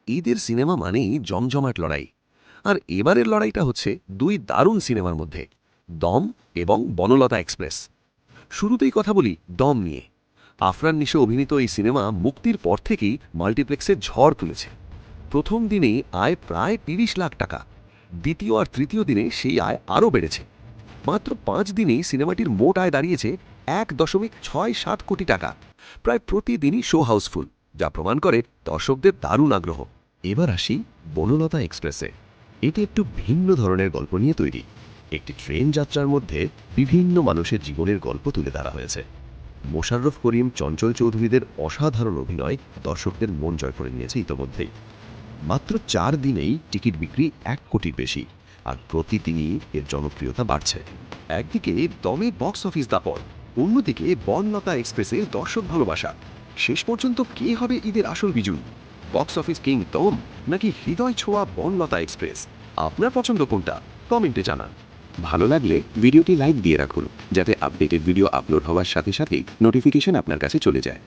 ঈদের সিনেমা মানেই জমজমাট লড়াই। আর এবারের লড়াইটা হচ্ছে দুই দারুণ সিনেমার মধ্যে, দম এবং বনলতা এক্সপ্রেস। শুরুতেই কথা বলি দম নিয়ে। আফরান নিশো অভিনীত এই সিনেমা মুক্তির পর থেকেই মাল্টিপ্লেক্সে ঝড় তুলেছে। প্রথম দিনেই আয় প্রায় ৩০ লাখ টাকা। দ্বিতীয় আর তৃতীয় দিনে সেই আয় আরও বেড়েছে। মাত্র ৫ দিনেই সিনেমাটির মোট আয় দাঁড়িয়েছে ১.৬৭ কোটি টাকা। প্রায় প্রতিদিনই শো হাউসফুল, যা প্রমাণ করে দর্শকদের দারুণ আগ্রহ। এবার আসি বনলতা এক্সপ্রেসে। এটি একটু ভিন্ন ধরনের গল্প নিয়ে তৈরি। একটি ট্রেন যাত্রার মধ্যে বিভিন্ন মানুষের জীবনের গল্প তুলে ধরা হয়েছে। মোশাররফ করিম, চঞ্চল চৌধুরীদের অসাধারণ অভিনয় দর্শকদের মন জয় করে নিয়েছে ইতোমধ্যেই। মাত্র ৪ দিনেই টিকিট বিক্রি ১ কোটির বেশি, আর প্রতিদিনই এর জনপ্রিয়তা বাড়ছে। একদিকে দমে বক্স অফিস দাপট, অন্যদিকে বনলতা এক্সপ্রেসের দর্শক ভালোবাসা। শেষ পর্যন্ত কে হবে ঈদের আসল বিজয়ী? বক্স অফিস কিং দম নাকি হৃদয় ছোঁয়া বনলতা এক্সপ্রেস? আপনার পছন্দ কোনটা? কমেন্টে জানান। ভালো লাগলে ভিডিওটি লাইক দিয়ে রাখুন, যাতে আপডেটেড ভিডিও আপলোড হওয়ার সাথে সাথেই নোটিফিকেশন আপনার কাছে চলে যায়।